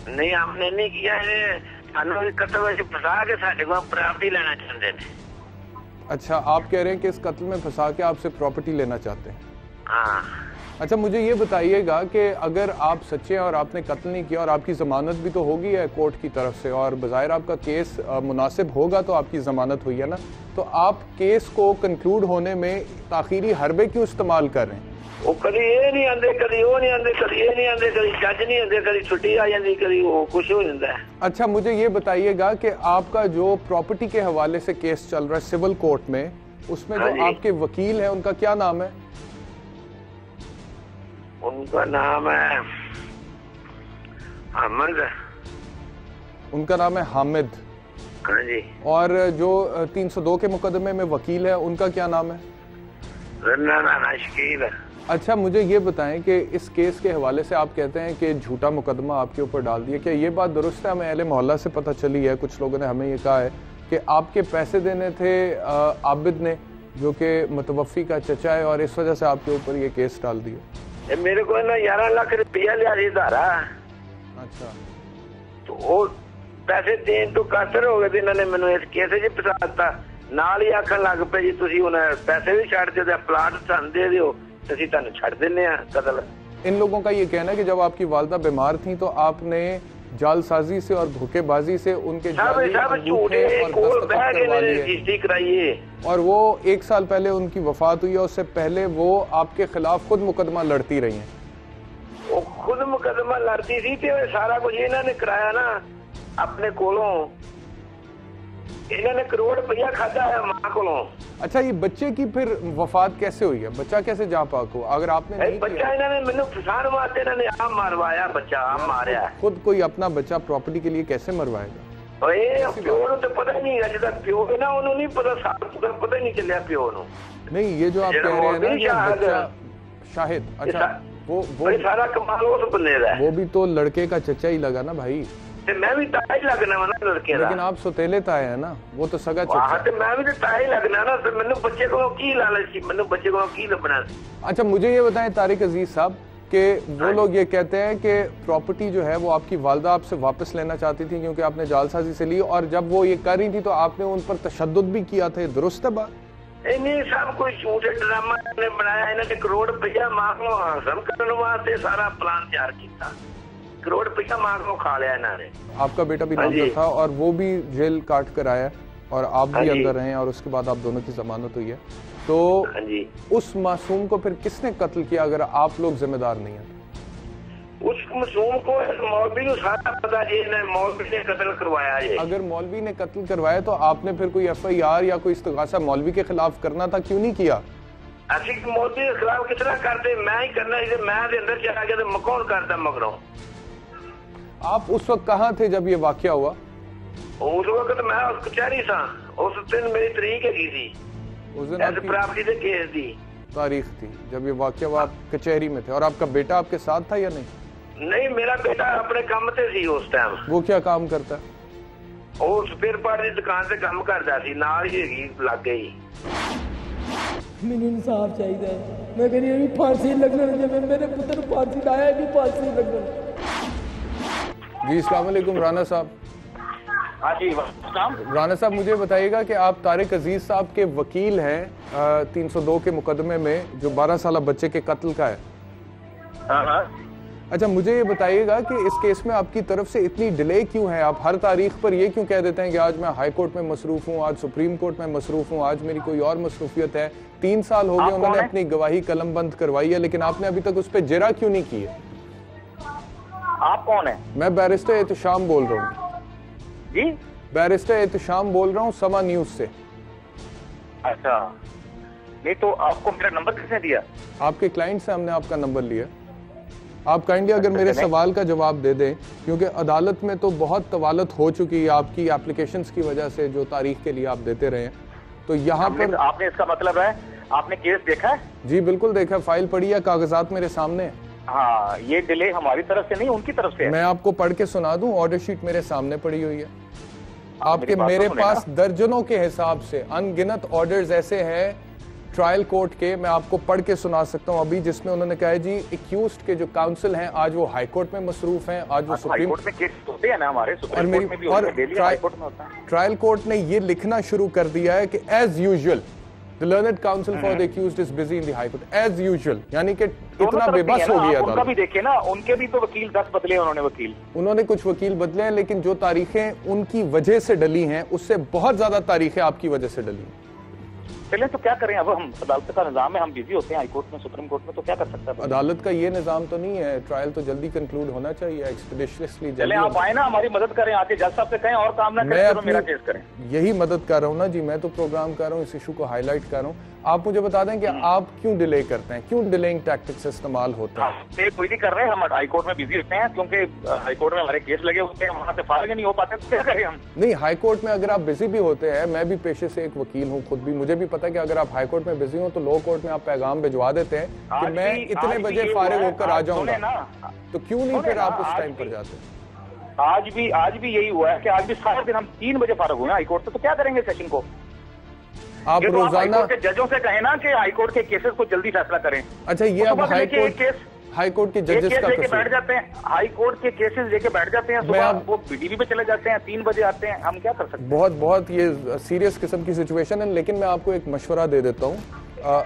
नहीं, हमने नहीं किया है। फंसा के साढ़े को प्रॉपर्टी लेना चाहते हैं। अच्छा, आप कह रहे हैं कि इस कत्ल में फंसा के आपसे प्रॉपर्टी लेना चाहते हैं? हाँ। अच्छा, मुझे ये बताइएगा कि अगर आप सच्चे हैं और आपने कत्ल नहीं किया और आपकी ज़मानत भी तो होगी है कोर्ट की तरफ से, और बज़ाहिर आपका केस मुनासिब होगा तो आपकी ज़मानत हुई है ना, तो आप केस को कंक्लूड होने में ताख़ीरी हरबे क्यों इस्तेमाल कर रहे हैं? वो कभी ये नहीं आते, कभी वो नहीं आते, कभी ये नहीं आते, कभी जज नहीं आते, कभी छुट्टी आ जाती, कभी वो कुछ हो जाता है। अच्छा, मुझे ये बताइएगा कि आपका जो प्रॉपर्टी के हवाले से केस चल रहा है सिविल कोर्ट में, उसमें जो आपके वकील हैं उनका क्या नाम है? उनका नाम है हामिद। उनका नाम है हामिद। हाँ जी। और जो 302 के मुकदमे में वकील है उनका क्या नाम है? राना शकील। अच्छा, मुझे ये बताएं कि इस केस के हवाले से आप कहते हैं कि झूठा मुकदमा आपके ऊपर डाल दिया, क्या ये बात दुरुस्त है? हमें अहले मोहल्ला से पता चली है, कुछ लोगों ने हमें ये कहा है कि आपके पैसे देने थे आबिद ने, जो कि मुतवफ़ी का चचा है, और इस वजह से आपके ऊपर ये केस डाल दिया। मेरे को ना 11 लाख रुपया लिया धारा। अच्छा, तो वो पैसे देन तो कातर हो गए, इन्होंने मैंने इस केस च फसा दिता। नाल ही आखन लग पे जी तुसी हुण पैसे भी छड्ड दिओ, प्लाट सानू दे दिओ, ਅਸੀਂ ਤੁਹਾਨੂੰ ਛੱਡ ਦਿੰਨੇ ਆ कतल। इन लोगों का ये कहना है कि जब आपकी वालदा बीमार थी तो आपने जालसाजी से और धोखेबाजी से उनके और वो 1 साल पहले उनकी वफात हुई है, उससे पहले वो आपके खिलाफ खुद मुकदमा लड़ती रही हैं। वो खुद मुकदमा लड़ती थी तो सारा कुछ इन्होंने कराया ना अपने कोलों। इन्होंने करोड़ रुपया खादा है मां कोलों। अच्छा, ये बच्चे की फिर वफात कैसे हुई है? बच्चा कैसे जा पाक हुआ? अगर आपने नहीं बच्चा इन्होंने मैंने फसान वास्ते इन्होंने आप मारवाया, बच्चा आप मारया। खुद कोई अपना बच्चा प्रॉपर्टी के लिए कैसे मरवाएगा? प्यो को तो पता ही नहीं है, जिदा प्यो है ना उन्होंने नहीं पता, पता ही नहीं चलिया प्यो नु। नहीं, ये जो आप कह रहे हैं ना कि बच्चा शाहिद, अच्छा वो सारा कमाल उस बंदे दा है। वो भी तो लड़के का चचा ही लगा ना भाई। ते मैं भी ताई लगना वाला लड़के दा। लेकिन आप सौतेले ताए हैं ना, वो तो सगा चचा। हां, ते मैं भी ताई लगना ना, तो मैंने बच्चे को की लालच थी, मैंने बच्चे को की लबना। अच्छा, मुझे ये बताएं तारिक अजीज साहब कि वो लोग ये कहते हैं कि प्रॉपर्टी जो है वो आपकी वालदा आपसे वापस लेना चाहती थी क्योंकि आपने जालसाजी से ली, और जब वो ये कर रही थी तो आपने उन पर तशद्दुद भी किया था। दुरुस्त है बात? नहीं, सब कोई झूठे ड्रामा ने बनाया। इन्होंने करोड़ रुपया मां को हासिल करने वास्ते सारा प्लान तैयार किया। करोड़ रुपया मां को खा लिया इन्होंने। आपका बेटा भी नामजद था और वो भी जेल काट कर आया और आप भी अंदर रहे, और उसके बाद आप दोनों की जमानत हुई है। तो उस मासूम को फिर किसने कत्ल किया अगर आप लोग जिम्मेदार नहीं हैं? उस मासूम को मौलवी को सारा पता है, मौलवी ने कत्ल करवाया है। अगर मौलवी ने कत्ल करवाया तो आपने फिर कोई FIR या कोई इस्तिगासा मौलवी के खिलाफ करना था, क्यों नहीं किया? ऐसी मौलवी के खिलाफ कितना करते, मैं ही करना, मैं अंदर चला गया तो कौन करता मगरों। आप उस वक्त कहाँ थे जब ये वाकया हुआ? उस वक्त मैं उस कचहरी था, उस दिन मेरी तरीक है थी, उस दिन प्रॉपर्टी से केस दी तारीख थी जब ये वाकया हुआ। आप कचहरी में थे और आपका बेटा आपके साथ था या नहीं? नहीं, मेरा बेटा अपने काम पे सी उस टाइम। वो क्या काम करता है? वो स्पेयर पार्ट की दुकान से काम करता सी, नाल ही लग गई। ਮੈਨੂੰ ਇਨਸਾਫ ਚਾਹੀਦਾ ਹੈ। ਮੈਂ ਕਹਿੰਦੀ ਹਾਂ ਵੀ ਫਾਂਸੀ ਲੱਗਣ, ਜਿਵੇਂ ਮੇਰੇ ਪੁੱਤਰ ਨੂੰ ਫਾਂਸੀ ਲਾਇਆ ਵੀ ਫਾਂਸੀ ਲੱਗਣ। जी अस्सलाम वालेकुम राना साहब। हाँ जी राना साहब मुझे बताइएगा कि आप तारिक अजीज साहब के वकील हैं 302 के मुकदमे में जो 12 साल बच्चे के कत्ल का है। हाँ। अच्छा मुझे ये बताइएगा कि इस केस में आपकी तरफ से इतनी डिले क्यों है? आप हर तारीख पर ये क्यों कह देते हैं कि आज मैं हाई कोर्ट में मसरूफ हूँ, आज सुप्रीम कोर्ट में मसरूफ हूँ, आज मेरी कोई और मसरूफियत है। 3 साल हो गए उन्होंने अपनी गवाही कलम बंद करवाई है, लेकिन आपने अभी तक उस पर जिरा क्यों नहीं की है? आप कौन है? मैं बैरिस्टर एहतशाम बोल रहा हूँ जी। बैरिस्टर एहतशाम बोल रहा हूँ समा न्यूज से। अच्छा, नहीं तो आपको मेरा नंबर किसने दिया? आपके क्लाइंट से हमने आपका नंबर लिया। आप काइंडली अगर मेरे सवाल का जवाब दे दें, क्योंकि अदालत में तो बहुत तवालत हो चुकी है आपकी एप्लीकेशंस की वजह से जो तारीख के लिए आप देते रहे हैं, तो यहाँ पर आपने इसका मतलब है आपने केस देखा है? जी बिल्कुल देखा, फाइल पढ़ी है, कागजात मेरे सामने है। हाँ, ये डिले हमारी तरफ से नहीं उनकी तरफ से है। मैं आपको पढ़ के सुना दूं, ऑर्डर शीट मेरे सामने पड़ी हुई है आपके। मेरी मेरे बात तो पास दर्जनों के हिसाब से अनगिनत ऑर्डर्स ऐसे हैं ट्रायल कोर्ट के, मैं आपको पढ़ के सुना सकता हूं अभी, जिसमें उन्होंने कहा है जी एक्यूज्ड के जो काउंसिल हैं आज वो हाई कोर्ट में मसरूफ हैं, आज वो सुप्रीम कोर्ट में केस होते हैं ना हमारे, सुप्रीम कोर्ट में भी होते हैं, दिल्ली हाई कोर्ट में होता है। ट्रायल कोर्ट ने ये लिखना शुरू कर दिया है कि as usual the learned counsel for the accused is busy in the high court, as usual, यानी कि इतना बेबस हो गया। उनका भी देखिए ना, उनके भी तो वकील 10 बदले उन्होंने वकील, उन्होंने कुछ वकील बदले हैं, लेकिन जो तारीखें उनकी वजह से डली हैं उससे बहुत ज्यादा तारीखें आपकी वजह से डली हैं। चलें तो क्या करें, अब हम अदालत का निजाम है, हम बिजी होते हैं हाई कोर्ट में, सुप्रीम कोर्ट में, तो क्या कर सकते हैं? अदालत का ये निजाम तो नहीं है, ट्रायल तो जल्दी कंक्लूड होना चाहिए, एक्सपीडिशियसली। चलें आप आए ना, हमारी मदद करें, आके जज साहब से कहें और काम ना करें, तो मेरा केस करें। यही मदद कर रहा हूँ ना जी, मैं तो प्रोग्राम कर रहा हूँ, इस इशू को हाईलाइट कर रहा हूँ। आप मुझे बता दें कि आप क्यों डिले करते हैं, क्यों डिलेइंग टैक्टिक्स इस्तेमाल होते हैं? कोई नहीं कर रहे, हम हाई कोर्ट में बिजी होते हैं, क्योंकि हाई कोर्ट में हमारे केस लगे होते हैं, वहाँ से फारिग नहीं हो पाते, तो क्या करें हम? नहीं, हाई कोर्ट में अगर आप बिजी भी होते हैं, मैं भी पेशे से एक वकील हूँ खुद भी, मुझे भी पता है कि अगर आप हाई कोर्ट में बिजी हो तो लो कोर्ट में आप पैगाम भिजवा देते हैं कि मैं इतने बजे फारिग होकर आ जाऊंगा, तो क्यों नहीं फिर आप उस टाइम पर जाते? आज भी यही हुआ है कि आज भी सारा दिन हम 3 बजे फारिग हुए हाई कोर्ट से, तो क्या करेंगे सेशन को? आप रोजाना जजों से कहें ना कि हाई कोर्ट के केसेस को जल्दी फैसला करें। अच्छा, ये अब हाई कोर्ट के जजेस का लेके बैठ जाते हैं, हाई कोर्ट के केसेस लेके बैठ जाते हैं, सुबह वो बीडीवी पे चले जाते हैं, 3 बजे आते हैं, हम क्या कर सकते हैं? बहुत ये सीरियस किस्म की सिचुएशन है, लेकिन मैं आपको एक मशवरा दे देता हूँ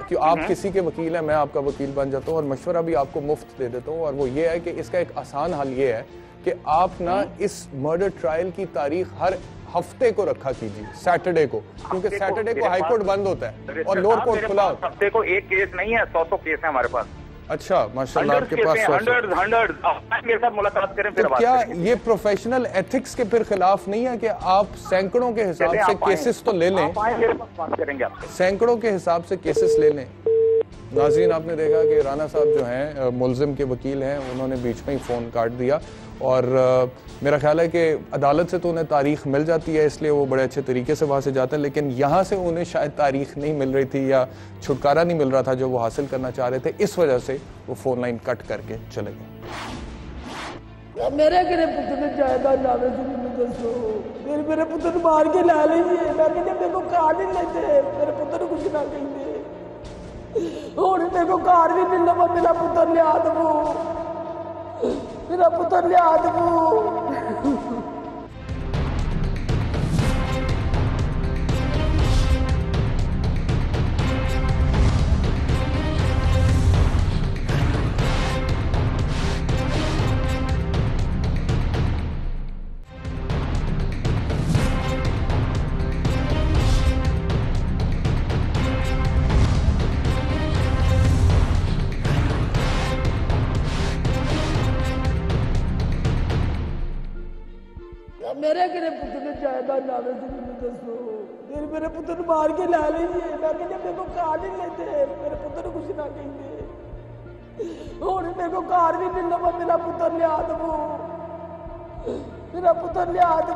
कि आप किसी के वकील हैं, मैं आपका वकील बन जाता हूँ, और मशवरा भी आपको मुफ्त दे देता हूँ, और वो ये है कि इसका एक आसान हल ये है कि आप ना इस मर्डर ट्रायल की तारीख हर हफ्ते को रखा कीजिए, सैटरडे को, क्योंकि सैटरडे को हाई कोर्ट बंद होता है और लोअर कोर्ट खुला होता है। हफ्ते को एक केस नहीं है, 100 केस है हमारे पास। अच्छा, माशाल्लाह आपके पास 100 मेरे साथ मुलाकात करें फिर। तो क्या ये प्रोफेशनल एथिक्स के फिर खिलाफ नहीं है कि आप सैकड़ों के हिसाब से केसेस तो ले लें, सैकड़ों के हिसाब से केसेस ले लें? नाज़रीन, आपने देखा कि राना साहब जो हैं मुलजिम के वकील हैं, उन्होंने बीच में ही फ़ोन काट दिया, और मेरा ख्याल है कि अदालत से तो उन्हें तारीख मिल जाती है, इसलिए वो बड़े अच्छे तरीके से वहाँ से जाते हैं, लेकिन यहाँ से उन्हें शायद तारीख नहीं मिल रही थी या छुटकारा नहीं मिल रहा था जो वो हासिल करना चाह रहे थे, इस वजह से वो फ़ोन लाइन कट करके चले गए। मेरे घरे पुत्र ने जायदाद लावे से मैंने दसो, फिर मेरे पुत्र ने मार के ला लीजिए, मैं कहते मेरे को कार नहीं लेते, मेरे पुत्र को कुछ ना कहेंगे, और मेरे को कार भी नहीं लगा, मेरा पुत्र लिया दो, मेरा पुत्र लिया दो। मेरे घरे पुत्र ने जायदाद लावे से मैंने दसो, फिर मेरे पुत्र ने मार के ला लीजिए, मैं कहते मेरे को कार नहीं लेते, मेरे पुत्र को कुछ ना कहेंगे, और मेरे को कार भी नहीं लगा, मेरा पुत्र लिया दो, मेरा पुत्र लिया दो।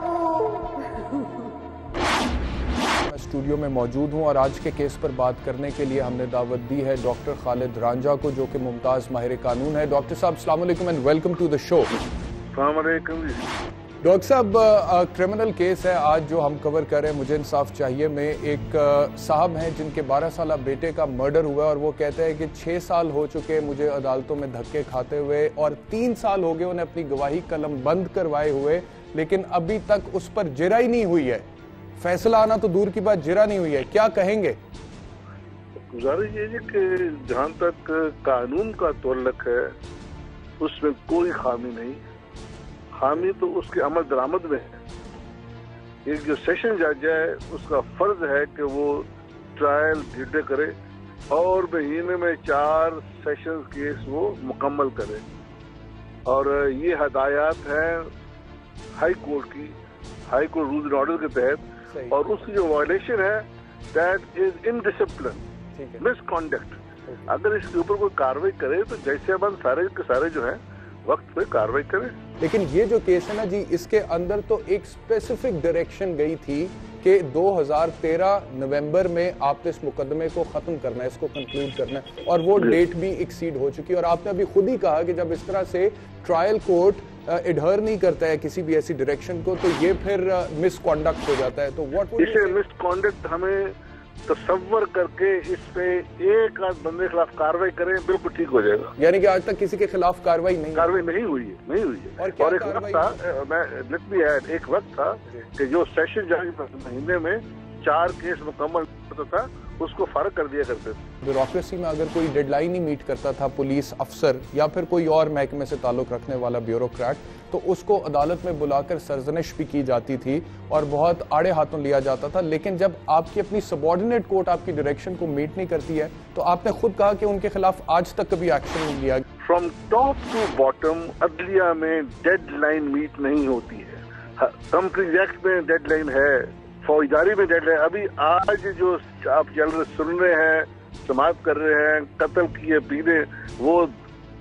मैं स्टूडियो में मौजूद हूं और आज के केस पर बात करने के लिए हमने दावत दी है डॉक्टर खालिद रांझा को, जो कि मुमताज़ माहिर कानून है। डॉक्टर साहब, अस्सलाम वालेकुम and welcome to the show. Doctor साहब, क्रिमिनल केस है आज जो हम कवर कर रहे हैं, मुझे इंसाफ चाहिए में एक साहब हैं जिनके 12 साल बेटे का मर्डर हुआ और वो कहते हैं कि 6 साल हो चुके मुझे अदालतों में धक्के खाते हुए और 3 साल हो गए उन्हें अपनी गवाही कलम बंद करवाए हुए, लेकिन अभी तक उस पर जिरा ही नहीं हुई है। फैसला आना तो दूर की बात, जिरा नहीं हुई है। क्या कहेंगे? गुजारिश ये कि जहाँ तक कानून का तल्लुक है उसमें कोई खामी नहीं, खामी तो उसके अमल दरामद में है। एक जो सेशन जज है उसका फर्ज है कि वो ट्रायल डिटे करे और महीने में 4 सेशन केस वो मुकम्मल करे, और ये हदायत है हाई कोर्ट की, high court rules and order के तहत, और उसकी जो वायलेशन है दैट इज इनडिसिप्लिन, मिसकॉन्डक्ट। अगर इसके ऊपर कोई कार्रवाई करे तो जैसे बंद सारे के सारे जो है वक्त पे कार्रवाई करें। लेकिन ये जो केस है ना जी, इसके अंदर तो एक स्पेसिफिक डायरेक्शन गई थी कि 2013 नवंबर में आपने इस मुकदमे को खत्म करना है, इसको कंक्लूड करना है, और वो डेट भी एक्सीड हो चुकी है। और आपने अभी खुद ही कहा कि जब इस तरह से ट्रायल कोर्ट एडहर नहीं करता है किसी भी ऐसी डायरेक्शन को, तो ये फिर मिसकॉन्डक्ट हो जाता है। तो व्हाट वुड इसे मिसकॉन्डक्ट हमें तसव्वुर करके इस पे एक आध बंदे के खिलाफ कार्रवाई करें, बिल्कुल ठीक हो जाएगा। यानी कि आज तक किसी के खिलाफ कार्रवाई नहीं हुई है। और एक वक्त था, मैं लेट मी ऐड, एक वक्त था कि जो सेशन जज महीने में 4 केस मुकम्मल होता था उसको फर्क कर दिया करते थे। ब्यूरोक्रेसी में अगर कोई डेडलाइन ही मीट करता था, पुलिस अफसर या फिर कोई और महकमे से ताल्लुक रखने वाला ब्यूरोक्रेट, तो उसको अदालत में बुलाकर सरजनिश भी की जाती थी और बहुत आड़े हाथों लिया जाता था। लेकिन जब आपकी अपनी सबॉर्डिनेट कोर्ट आपकी डायरेक्शन को मीट नहीं करती है, तो आपने खुद कहा कि उनके खिलाफ आज तक कभी एक्शन नहीं लिया। फ्रॉम टॉप टू बॉटम अदलिया में डेडलाइन मीट नहीं होती है। कंपनी एक्ट में डेडलाइन है, फौजदारी में डेडलाइन। अभी आज जो आप सुन रहे हैं, समाप्त कर रहे हैं, कत्ल किए पीने, वो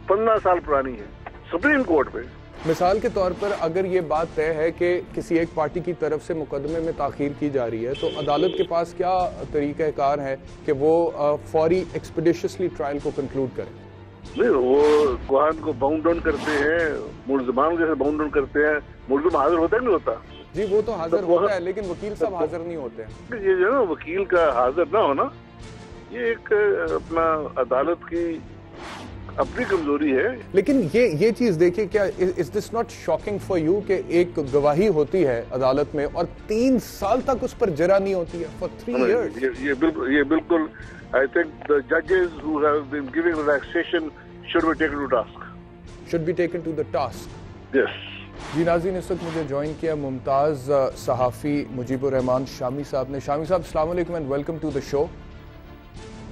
15 साल पुरानी है सुप्रीम कोर्ट में। मिसाल के तौर पर अगर ये बात तय है कि किसी एक पार्टी की तरफ से मुकदमे में ताखीर की जा रही है, तो अदालत के पास क्या तरीक़ाकार है कि वो फौरी एक्सपीडिशियसली ट्रायल को कंक्लूड करे? नहीं, वो गुहान को बाउंड डाउन करते हैं, मुल्ज़िमान जैसे बाउंड डाउन करते हैं। मुल्ज़िम हाजिर होता है नहीं होता? जी वो तो हाजिर होता है, लेकिन वकील साहब हाजिर नहीं होते हैं। ये जो है ना, वकील का हाजिर ना होना, ये एक अपना अदालत की अपनी कमजोरी है। लेकिन ये चीज देखिए, क्या is this not shocking for you कि एक गवाही होती है अदालत में और 3 साल तक उस पर जरा नहीं होती है, फॉर 3 years? ये बिल्कुल आई थिंक द जजेस who have been giving relaxation should be taken to the task. Yes जी नाज़रीन, इस वक्त मुझे ज्वाइन किया मुमताज सहाफ़ी मुजीबुर रहमान शामी साहब ने। शामी साहब, अस्सलाम वालेकुम and welcome to the show.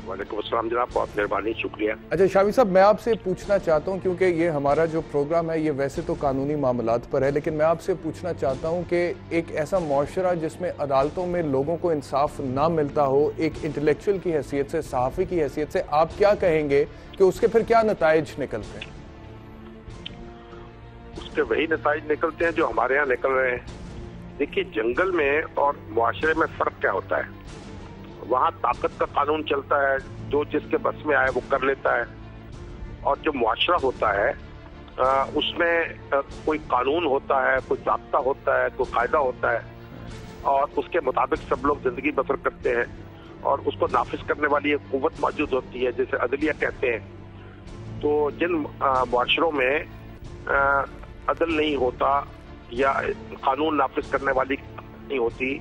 वालेकुम अस्सलाम जनाब, बहुत मेहरबानी, शुक्रिया। अच्छा शामी साहब, मैं आपसे पूछना चाहता हूं, क्योंकि ये हमारा जो प्रोग्राम है ये वैसे तो कानूनी मामलात पर है, लेकिन मैं आपसे पूछना चाहता हूं कि एक ऐसा मुआशरा जिसमें अदालतों में लोगों को इंसाफ ना मिलता हो, एक इंटेलेक्चुअल की हैसियत से, सहाफ़ी की हैसियत से, आप क्या कहेंगे कि उसके फिर क्या नताइज निकलते हैं? उसके वही नताइज निकलते हैं जो हमारे यहाँ निकल रहे हैं। देखिए, जंगल में और मुआशरे में फ़र्क क्या होता है? वहाँ ताकत का कानून चलता है, जो जिसके बस में आए वो कर लेता है, और जो मुआशरा होता है उसमें कोई कानून होता है, कोई ज़ाब्ता होता है, कोई कायदा होता है, और उसके मुताबिक सब लोग जिंदगी बसर करते हैं, और उसको नाफिज करने वाली एक कुव्वत मौजूद होती है जिसे अदलिया कहते हैं। तो जिन मुआशरों में अदल नहीं होता या कानून नाफिज करने वाली नहीं होती,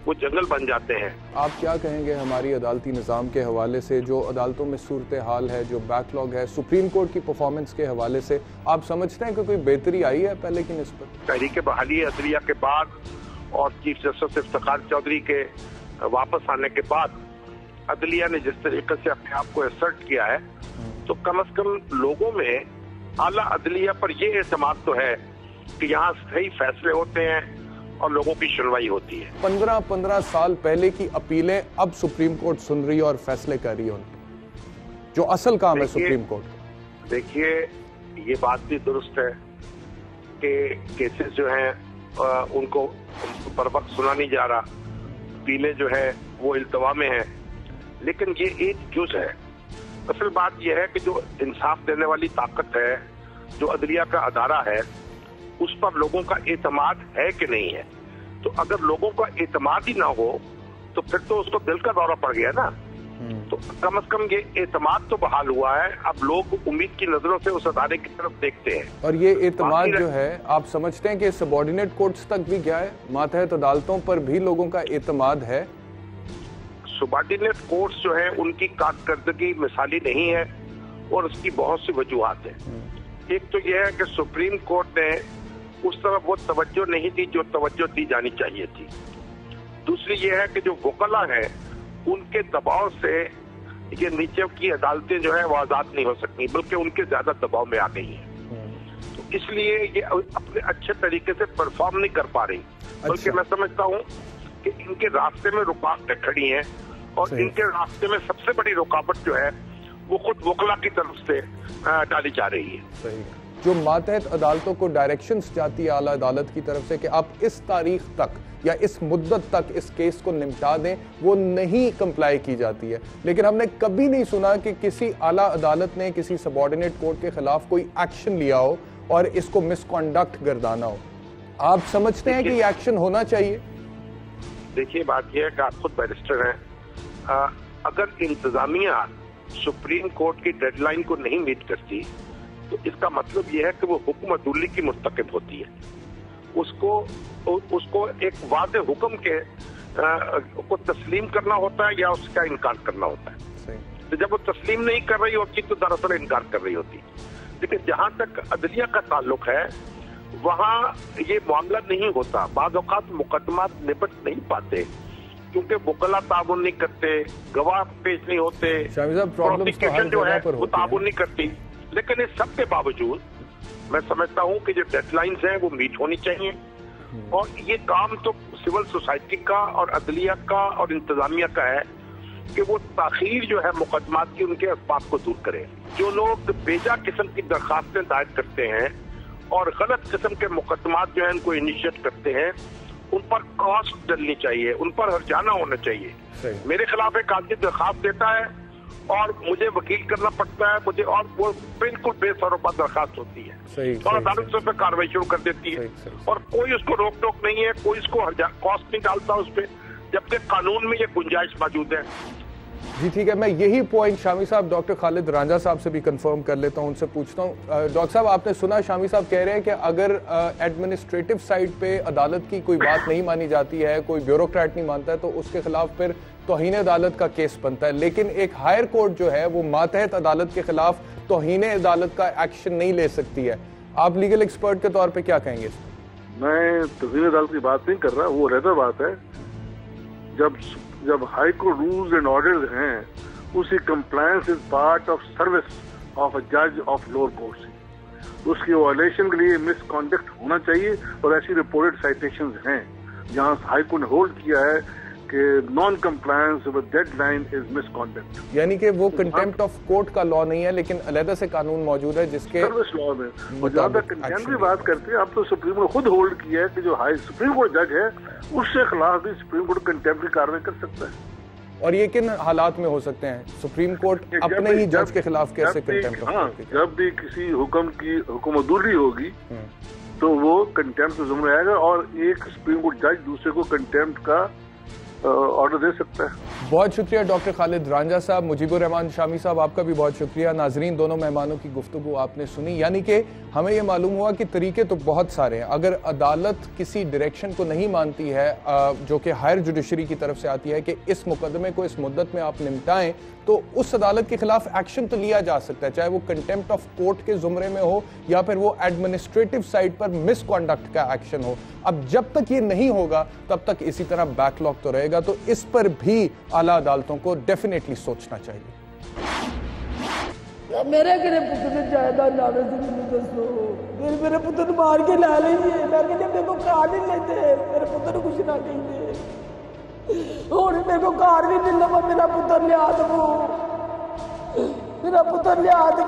वो जंगल बन जाते हैं। आप क्या कहेंगे हमारी अदालती निज़ाम के हवाले से, जो अदालतों में सूरत हाल है, जो बैकलॉग है, सुप्रीम कोर्ट की परफॉर्मेंस के हवाले से आप समझते हैं कि कोई बेहतरी आई है पहले की निस्बत? तहरीक बहाली अदलिया के बाद और चीफ जस्टिस इफ्तिखार चौधरी के वापस आने के बाद अदलिया ने जिस तरीके से अपने आप को असर्ट किया है, तो कम से कम लोगों में आला अदलिया पर यह एतमाद तो है कि यहाँ सही फैसले होते हैं और लोगों की सुनवाई होती है। 15 साल पहले की अपीलें अब सुप्रीम कोर्ट सुन रही है और फैसले कर रही है, जो असल काम है सुप्रीम कोर्ट। देखिए, ये बात भी दुरुस्त है कि केसेस जो हैं उनको पर वक्त सुना नहीं जा रहा, अपीलें जो है वो इल्तवा में है, लेकिन ये एक जुज है। असल बात यह है कि जो इंसाफ देने वाली ताकत है, जो अदलिया का अदारा है, उस पर लोगों का एतमाद है कि नहीं है। तो अगर लोगों का एतमाद ही ना हो तो फिर तो उसको दिल का दौरा पड़ गया ना। तो कम से कम ये एतमाद तो बहाल हुआ है, अब लोग उम्मीद की नजरों से उस अदारे की तरफ देखते हैं। और ये एतमाद जो है आप समझते हैं कि सबऑर्डिनेट कोर्ट्स तक भी गया है, मातहत अदालतों पर भी लोगों का एतमाद है? सबऑर्डिनेट कोर्ट्स जो है उनकी कारकर्दगी मिसाली नहीं है और उसकी बहुत सी वजूहात है। एक तो यह है कि सुप्रीम कोर्ट ने उस तरफ वो तवज्जो नहीं दी जो तवज्जो दी जानी चाहिए थी। दूसरी ये है कि जो वकला है उनके दबाव से ये नीचे की अदालतें जो है वो आजाद नहीं हो सकती, बल्कि उनके ज्यादा दबाव में आ गई हैं। तो इसलिए ये अपने अच्छे तरीके से परफॉर्म नहीं कर पा रही। बल्कि मैं समझता हूँ कि इनके रास्ते में रुकावटें खड़ी हैं और इनके रास्ते में सबसे बड़ी रुकावट जो है वो खुद वकला की तरफ से डाली जा रही है। सही। जो मातहत अदालतों को डायरेक्शंस जाती है आला अदालत की तरफ से कि आप इस तारीख तक या इस मुद्दत तक इस केस को निपटा दें, वो नहीं कंप्लाई की जाती है। लेकिन हमने कभी नहीं सुना कि किसी आला अदालत ने किसी सबऑर्डिनेट कोर्ट के खिलाफ कोई एक्शन लिया हो और इसको मिसकॉन्डक्ट गर्दाना हो। आप समझते हैं कि ये एक्शन होना चाहिए? देखिए, बात यह है कि आप खुद बैरिस्टर हैं, अगर इंतजामिया सुप्रीम कोर्ट की डेडलाइन को नहीं मीट करती तो इसका मतलब यह है कि वो हुक्म अदूली की मुर्तकिब होती है। उसको एक वादे हुक्म के को तस्लीम करना होता है या उसका इनकार करना होता है। तो जब वो तस्लीम नहीं कर रही होती तो दरअसल इनकार कर रही होती। लेकिन जहां तक अदलिया का ताल्लुक है वहां ये मामला नहीं होता। बाज़ औक़ात मुकदमा निपट नहीं पाते क्योंकि वकला ताबुन नहीं करते, गवाह पेश नहीं होते, प्रोसिक्यूशन जो है वो ताबुन नहीं करती। लेकिन इस सब के बावजूद मैं समझता हूँ कि जो डेडलाइंस हैं वो मीट होनी चाहिए और ये काम तो सिविल सोसाइटी का और अदलिया का और इंतजामिया का है कि वो ताखीर जो है मुकदमात की उनके असबाब को दूर करें। जो लोग बेजा किस्म की दरखास्तें दायर करते हैं और गलत किस्म के मुकदमात जो है उनको इनिशिएट करते हैं, उन पर कॉस्ट डलनी चाहिए, उन पर हर्जाना होना चाहिए। मेरे खिलाफ एक आदमी दरखास्त देता है और मुझे वकील करना पड़ता है, मुझे और वो बिल्कुल बेसरोपा दरखास्त होती है और अदालत उस पर कार्रवाई शुरू कर देती है और कोई उसको रोक टोक नहीं है, कोई इसको कॉस्ट नहीं डालता उस पर, जबकि कानून में ये गुंजाइश मौजूद है। जी ठीक है, मैं यही पॉइंट शामी साहब डॉक्टर खालिद रांझा साहब से भी कंफर्म कर लेता हूं, उनसे पूछता हूं। डॉक्टर साहब, आपने सुना शामी साहब कह रहे हैं कि अगर एडमिनिस्ट्रेटिव साइड पे अदालत की कोई बात नहीं मानी जाती है, कोई ब्यूरोक्रेट नहीं मानता है तो उसके खिलाफ फिर तौहीन अदालत का केस बनता है। लेकिन एक हायर कोर्ट जो है वो मातहत अदालत के खिलाफ तौहीन अदालत का एक्शन नहीं ले सकती है। आप लीगल एक्सपर्ट के तौर पर क्या कहेंगे? मैं तौहीन अदालत की बात नहीं कर रहा, वो रहता बात है जब high court rules and orders हैं उसकी compliance is part of service of a जज ऑफ लोअर कोर्ट। उसकी वायलेशन के लिए मिसकॉन्डक्ट होना चाहिए और ऐसी रिपोर्टेड साइटेशंस हैं जहां हाई कोर्ट ने होल्ड किया है कि non compliance with deadline is misconduct. यानी कि वो कंटेम्प्ट ऑफ कोर्ट का लॉ नहीं है लेकिन अलग से कानून मौजूद है जिसके सर्विस लॉ में। और जहां तक कंटेम्प्ट की बात करते हैं, अब तो सुप्रीम कोर्ट खुद होल्ड किया है कि जो हाई सुप्रीम कोर्ट जज है उसके खिलाफ भी सुप्रीम कोर्ट कंटेम्प्ट की कार्रवाई कर सकता है। और ये किन हालात में हो सकते हैं? सुप्रीम कोर्ट अपने ही जज के खिलाफ कैसे कंटेम्प्ट ऑफ कोर्ट? जब भी किसी हुक्म अदूली होगी तो वो कंटेम्प्ट के ज़िम्मे आएगा और एक सुप्रीम कोर्ट जज दूसरे को कंटेम्प्ट का ऑर्डर दे सकता है। बहुत शुक्रिया डॉक्टर खालिद रांझा साहब। मुजीबुर रहमान शामी साहब, आपका भी बहुत शुक्रिया। नाजरीन, दोनों मेहमानों की गुफ्तगू आपने सुनी, यानी कि हमें ये मालूम हुआ कि तरीके तो बहुत सारे हैं। अगर अदालत किसी डायरेक्शन को नहीं मानती है जो कि हायर जुडिशरी की तरफ से आती है कि इस मुकदमे को इस मुद्दत में आप निपटाएं, तो उस अदालत के खिलाफ एक्शन तो लिया जा सकता है, चाहे वो कंटेम्प्ट ऑफ कोर्ट के जुमरे में हो या फिर वो एडमिनिस्ट्रेटिव साइड पर मिसकॉन्डक्ट का एक्शन हो। अब जब तक ये नहीं होगा तब तक इसी तरह बैकलॉग तो रहेगा, तो इस पर भी आला अदालतों को डेफिनेटली सोचना चाहिए। मेरे घरे पुत्र ने जायदाद लाने से मैंने दसो, मेरे पुत्र मार के ला लेंगे, मैं कहते मेरे को कार नहीं लेते, मेरे पुत्र कुछ ना कहेंगे और मेरे को कार भी नहीं लगा, मेरा पुत्र लिया दो, मेरा पुत्र लिया दो।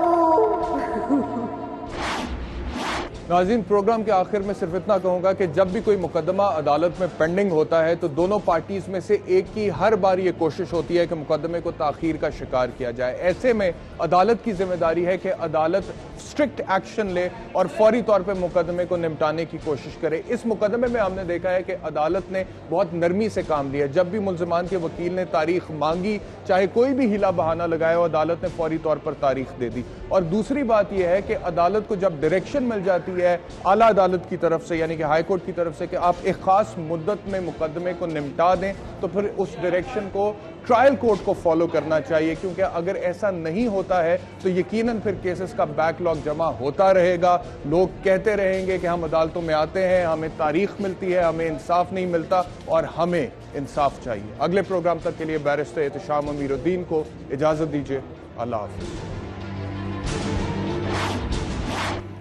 नाज़रीन, प्रोग्राम के आखिर में सिर्फ इतना कहूंगा कि जब भी कोई मुकदमा अदालत में पेंडिंग होता है तो दोनों पार्टीज में से एक की हर बार ये कोशिश होती है कि मुकदमे को ताखीर का शिकार किया जाए। ऐसे में अदालत की जिम्मेदारी है कि अदालत स्ट्रिक्ट एक्शन ले और फौरी तौर पर मुकदमे को निपटाने की कोशिश करे। इस मुकदमे में हमने देखा है कि अदालत ने बहुत नरमी से काम लिया। जब भी मुल्जिमान के वकील ने तारीख मांगी, चाहे कोई भी हिला बहाना लगाया, अदालत ने फौरी तौर पर तारीख दे दी। और दूसरी बात यह है कि अदालत को जब डायरेक्शन मिल जाती है आला अदालत की तरफ से, यानी कि हाई कोर्ट की तरफ से, कि आप एक खास मुद्दत में मुकदमे को निपटा दें, तो फिर उस डायरेक्शन को ट्रायल कोर्ट को फॉलो करना चाहिए, क्योंकि अगर ऐसा नहीं होता है तो यकीनन फिर केसेस का बैकलॉग जमा होता रहेगा। लोग कहते रहेंगे कि हम अदालतों में आते हैं, हमें तारीख मिलती है, हमें इंसाफ नहीं मिलता, और हमें इंसाफ चाहिए। अगले प्रोग्राम तक के लिए बैरिस्टर एहतशाम अमीरुद्दीन को इजाजत दीजिए। अल्लाह हाफिज।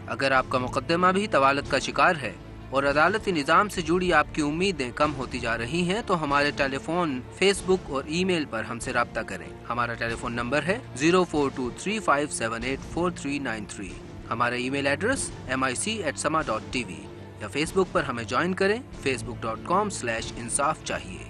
अगर आपका मुकदमा भी तवालत का शिकार है और अदालती निज़ाम से जुड़ी आपकी उम्मीदें कम होती जा रही हैं, तो हमारे टेलीफोन, फेसबुक और ईमेल पर हमसे रब्ता करें। हमारा टेलीफोन नंबर है 0423584393। हमारा ईमेल एड्रेस mic@sama.tv या फेसबुक पर हमें ज्वाइन करें facebook.com/इंसाफ चाहिए।